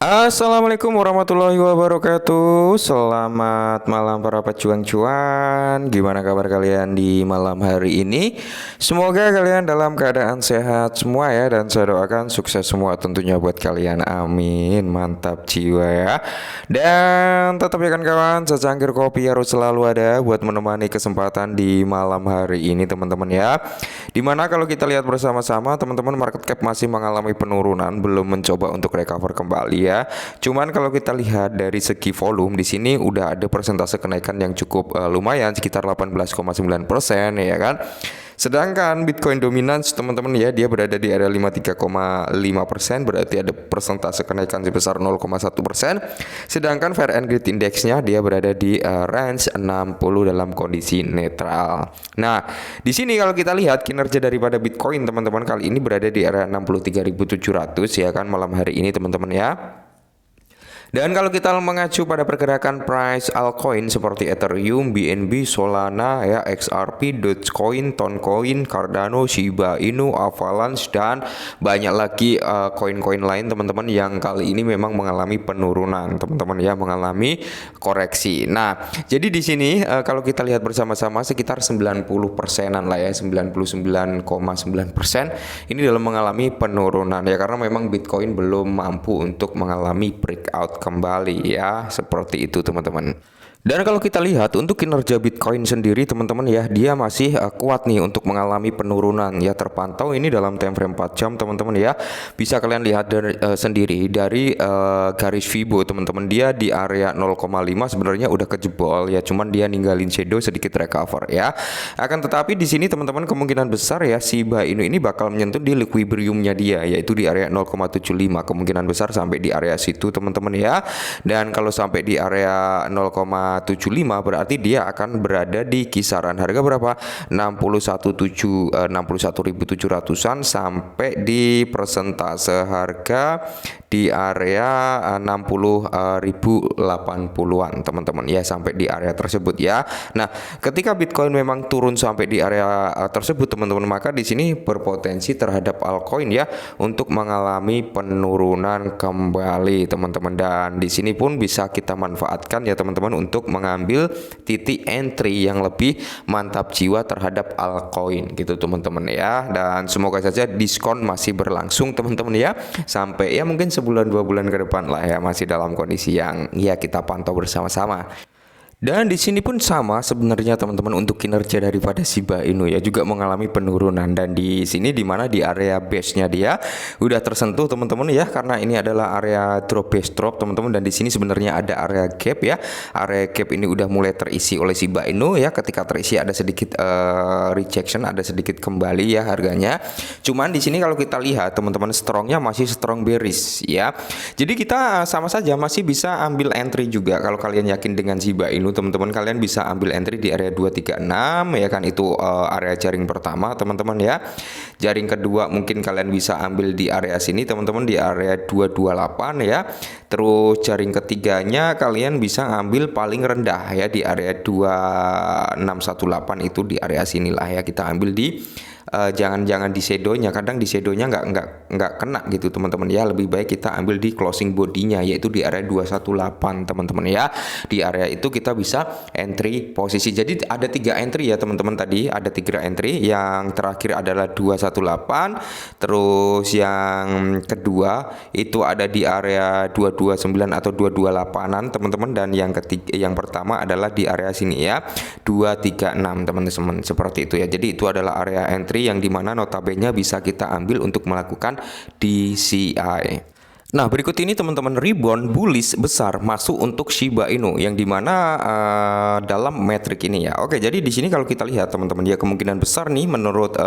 Assalamualaikum warahmatullahi wabarakatuh. Selamat malam para pejuang cuan. Gimana kabar kalian di malam hari ini? Semoga kalian dalam keadaan sehat semua ya. Dan saya doakan sukses semua tentunya buat kalian. Amin. Mantap jiwa ya. Dan tetap ya kan kawan, secangkir kopi harus selalu ada buat menemani kesempatan di malam hari ini teman-teman ya. Dimana kalau kita lihat bersama-sama teman-teman, market cap masih mengalami penurunan, belum mencoba untuk recover kembali ya. Cuman kalau kita lihat dari segi volume di sini udah ada persentase kenaikan yang cukup lumayan, sekitar 18,9% ya kan. Sedangkan Bitcoin dominance teman-teman ya, dia berada di area 53,5%, berarti ada persentase kenaikan sebesar 0,1%. Sedangkan Fair and Greed Index-nya dia berada di range 60 dalam kondisi netral. Nah, di sini kalau kita lihat kinerja daripada Bitcoin teman-teman kali ini berada di area 63.700 ya kan malam hari ini teman-teman ya. Dan kalau kita mengacu pada pergerakan price altcoin seperti Ethereum, BNB, Solana, ya, XRP, Dogecoin, Toncoin, Cardano, Shiba Inu, Avalanche dan banyak lagi koin-koin lain teman-teman yang kali ini memang mengalami penurunan teman-teman ya, mengalami koreksi. Nah, jadi di sini kalau kita lihat bersama-sama sekitar 90%-an lah ya, 99,9% ini dalam mengalami penurunan ya, karena memang Bitcoin belum mampu untuk mengalami breakout kembali ya, seperti itu teman-teman. Dan kalau kita lihat untuk kinerja Bitcoin sendiri teman-teman ya, dia masih kuat nih untuk mengalami penurunan ya, terpantau ini dalam time frame 4 jam teman-teman ya. Bisa kalian lihat sendiri dari garis Fibo teman-teman, dia di area 0,5 sebenarnya udah kejebol ya, cuman dia ninggalin shadow sedikit recover ya. Akan tetapi di sini teman-teman kemungkinan besar ya Shiba Inu ini bakal menyentuh di equilibriumnya dia, yaitu di area 0,75, kemungkinan besar sampai di area situ teman-teman ya. Dan kalau sampai di area 0,75 berarti dia akan berada di kisaran harga berapa? 61.700-an sampai di persentase harga di area 60.080-an teman-teman ya, sampai di area tersebut ya. Nah, ketika Bitcoin memang turun sampai di area tersebut teman-teman, maka di sini berpotensi terhadap altcoin ya untuk mengalami penurunan kembali teman-teman, dan di sini pun bisa kita manfaatkan ya teman-teman untuk mengambil titik entry yang lebih mantap jiwa terhadap altcoin gitu teman-teman ya. Dan semoga saja diskon masih berlangsung teman-teman ya, sampai ya mungkin sebulan 2 bulan ke depan lah ya, masih dalam kondisi yang ya kita pantau bersama-sama. Dan di sini pun sama sebenarnya teman-teman, untuk kinerja daripada Shiba Inu ya juga mengalami penurunan, dan di sini dimana di area base-nya dia udah tersentuh teman-teman ya, karena ini adalah area drop base drop teman-teman, dan di sini sebenarnya ada area gap ya. Area gap ini udah mulai terisi oleh Shiba Inu ya, ketika terisi ada sedikit rejection, ada sedikit kembali ya harganya. Cuman di sini kalau kita lihat teman-teman, strongnya masih strong bearish ya. Jadi kita sama saja masih bisa ambil entry juga. Kalau kalian yakin dengan Shiba Inu teman-teman, kalian bisa ambil entry di area 236 ya kan, itu area jaring pertama teman-teman ya. Jaring kedua mungkin kalian bisa ambil di area sini teman-teman, di area 228 ya. Terus jaring ketiganya kalian bisa ambil paling rendah ya di area 2618, itu di area sinilah ya kita ambil di jangan di shadownya, kadang di shadownya nggak kena gitu teman-teman ya. Lebih baik kita ambil di closing bodinya, yaitu di area 218 teman-teman ya. Di area itu kita bisa entry posisi. Jadi ada 3 entry ya teman-teman, tadi ada 3 entry, yang terakhir adalah 218, terus yang kedua itu ada di area 229 atau 228an teman-teman, dan yang ketiga, yang pertama adalah di area sini ya 236 teman-teman, seperti itu ya. Jadi itu adalah area entry yang dimana notabene bisa kita ambil untuk melakukan DCI. Nah, berikut ini teman-teman, rebound bullish besar masuk untuk Shiba Inu yang dimana dalam metrik ini ya. Oke, jadi di sini kalau kita lihat teman-teman ya, kemungkinan besar nih menurut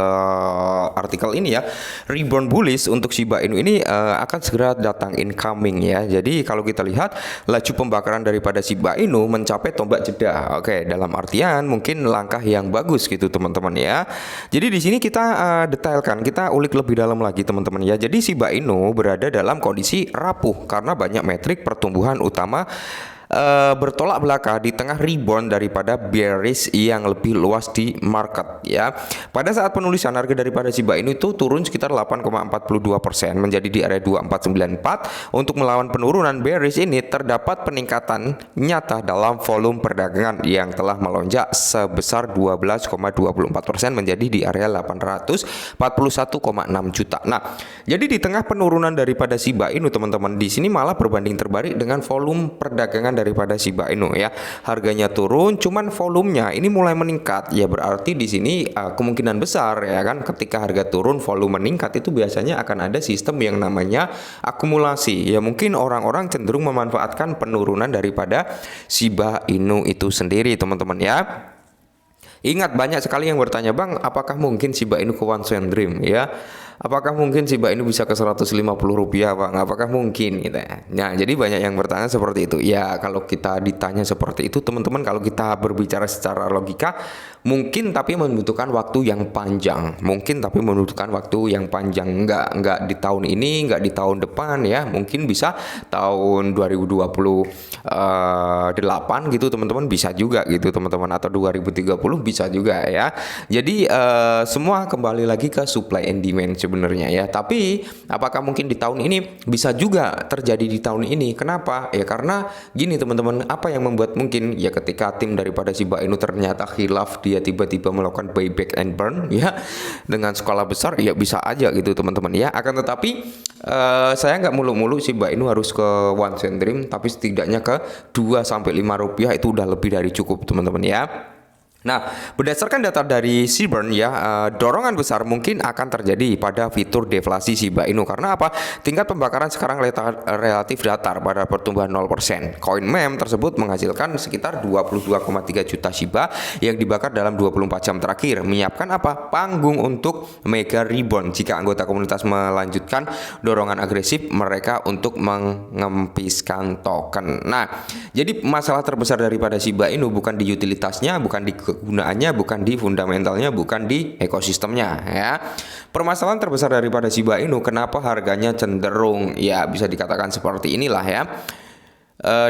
artikel ini ya, rebound bullish untuk Shiba Inu ini akan segera datang incoming ya. Jadi kalau kita lihat laju pembakaran daripada Shiba Inu mencapai tombak jeda. Oke, dalam artian mungkin langkah yang bagus gitu teman-teman ya. Jadi di sini kita detailkan, kita ulik lebih dalam lagi teman-teman ya. Jadi Shiba Inu berada dalam kondisi rapuh karena banyak metrik pertumbuhan utama bertolak belakang di tengah rebound daripada bearish yang lebih luas di market ya. Pada saat penulisan harga daripada Shiba Inu itu turun sekitar 8,42% menjadi di area 2494. Untuk melawan penurunan bearish ini terdapat peningkatan nyata dalam volume perdagangan yang telah melonjak sebesar 12,24% menjadi di area 841,6 juta. Nah, jadi di tengah penurunan daripada Shiba Inu teman-teman, di sini malah berbanding terbalik dengan volume perdagangan daripada Shiba Inu ya. Harganya turun, cuman volumenya ini mulai meningkat. Ya berarti di sini kemungkinan besar ya kan, ketika harga turun volume meningkat itu biasanya akan ada sistem yang namanya akumulasi. Ya mungkin orang-orang cenderung memanfaatkan penurunan daripada Shiba Inu itu sendiri teman-teman ya. Ingat, banyak sekali yang bertanya, Bang, apakah mungkin Shiba Inu ke one cent dream ya? Apakah mungkin Shiba Inu bisa ke 150 rupiah, Bang? Apakah mungkin gitu ya? Nah, jadi banyak yang bertanya seperti itu. Ya, kalau kita ditanya seperti itu, teman-teman, kalau kita berbicara secara logika, mungkin tapi membutuhkan waktu yang panjang. Mungkin tapi membutuhkan waktu yang panjang. Enggak di tahun ini, enggak di tahun depan ya. Mungkin bisa tahun 2028 gitu, teman-teman, bisa juga gitu, teman-teman, atau 2030 bisa juga ya. Jadi semua kembali lagi ke supply and demand sebenarnya ya. Tapi apakah mungkin di tahun ini? Bisa juga terjadi di tahun ini. Kenapa? Ya karena gini teman-teman, apa yang membuat mungkin ya ketika tim daripada Shiba Inu ternyata khilaf, dia tiba-tiba melakukan buyback and burn ya dengan skala besar, ya bisa aja gitu teman-teman ya. Akan tetapi saya nggak muluk-muluk Shiba Inu harus ke one cent dream, tapi setidaknya ke 2 sampai 5 rupiah itu udah lebih dari cukup teman-teman ya. Nah, berdasarkan data dari Seaburn ya, dorongan besar mungkin akan terjadi pada fitur deflasi Shiba Inu. Karena apa? Tingkat pembakaran sekarang relatif datar pada pertumbuhan 0%. Koin meme tersebut menghasilkan sekitar 22,3 juta Shiba yang dibakar dalam 24 jam terakhir. Menyiapkan apa? Panggung untuk mega rebound jika anggota komunitas melanjutkan dorongan agresif mereka untuk mengempiskan token. Nah, jadi masalah terbesar daripada Shiba Inu bukan di utilitasnya, bukan di kegunaannya, bukan di fundamentalnya, bukan di ekosistemnya ya. Permasalahan terbesar daripada Shiba Inu kenapa harganya cenderung ya bisa dikatakan seperti inilah ya.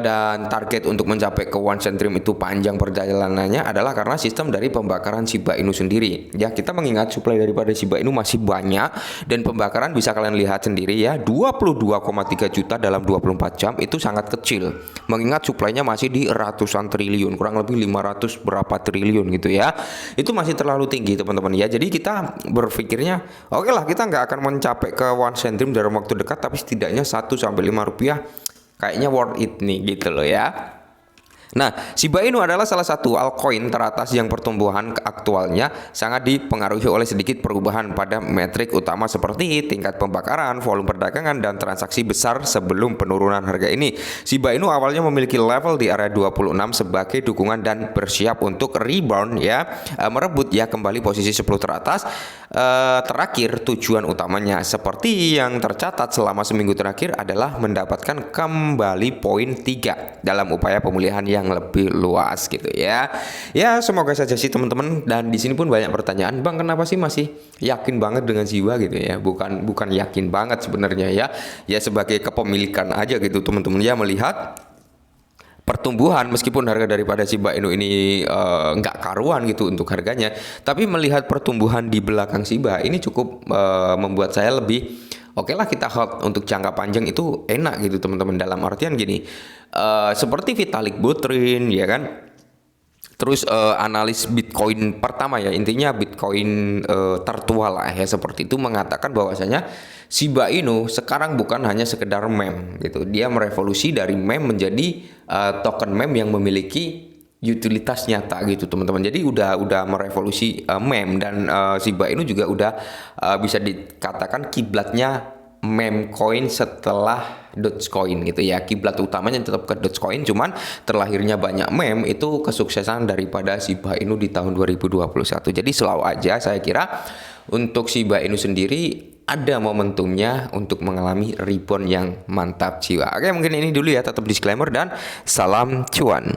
Dan target untuk mencapai ke one cent dream itu panjang perjalanannya adalah karena sistem dari pembakaran Shiba Inu sendiri. Ya, kita mengingat supply daripada Shiba Inu masih banyak dan pembakaran bisa kalian lihat sendiri ya, 22,3 juta dalam 24 jam itu sangat kecil. Mengingat supply-nya masih di ratusan triliun, kurang lebih 500 berapa triliun gitu ya. Itu masih terlalu tinggi teman-teman ya. Jadi kita berpikirnya, oke lah, kita nggak akan mencapai ke one cent dream dalam waktu dekat, tapi setidaknya 1 sampai 5 rupiah kayaknya worth it nih gitu loh ya. Nah, Shiba Inu adalah salah satu altcoin teratas yang pertumbuhan aktualnya sangat dipengaruhi oleh sedikit perubahan pada metrik utama seperti tingkat pembakaran, volume perdagangan, dan transaksi besar sebelum penurunan harga ini. Shiba Inu awalnya memiliki level di area 26 sebagai dukungan dan bersiap untuk rebound ya, merebut ya kembali posisi 10 teratas. Terakhir tujuan utamanya seperti yang tercatat selama seminggu terakhir adalah mendapatkan kembali poin 3 dalam upaya pemulihan yang lebih luas gitu ya. Ya, semoga saja sih teman-teman. Dan di sini pun banyak pertanyaan, Bang, kenapa sih masih yakin banget dengan Shiba gitu ya? Bukan yakin banget sebenarnya ya. Ya sebagai kepemilikan aja gitu teman-teman ya, melihat pertumbuhan meskipun harga daripada Shiba Inu ini nggak karuan gitu untuk harganya, tapi melihat pertumbuhan di belakang Shiba ini cukup membuat saya lebih oke lah kita hold untuk jangka panjang itu enak gitu teman-teman. Dalam artian gini, seperti Vitalik Buterin ya kan, terus analis Bitcoin pertama ya, intinya Bitcoin tertua lah ya seperti itu, mengatakan bahwasanya Shiba Inu sekarang bukan hanya sekedar meme gitu, dia merevolusi dari meme menjadi token meme yang memiliki utilitas nyata gitu teman-teman. Jadi udah merevolusi meme, dan Shiba Inu juga udah bisa dikatakan kiblatnya meme coin setelah Dogecoin gitu ya. Kiblat utamanya tetap ke Dogecoin, cuman terlahirnya banyak meme itu kesuksesan daripada Shiba Inu di tahun 2021. Jadi selalu aja saya kira untuk Shiba Inu sendiri ada momentumnya untuk mengalami rebound yang mantap jiwa. Oke, mungkin ini dulu ya, tetap disclaimer dan salam cuan.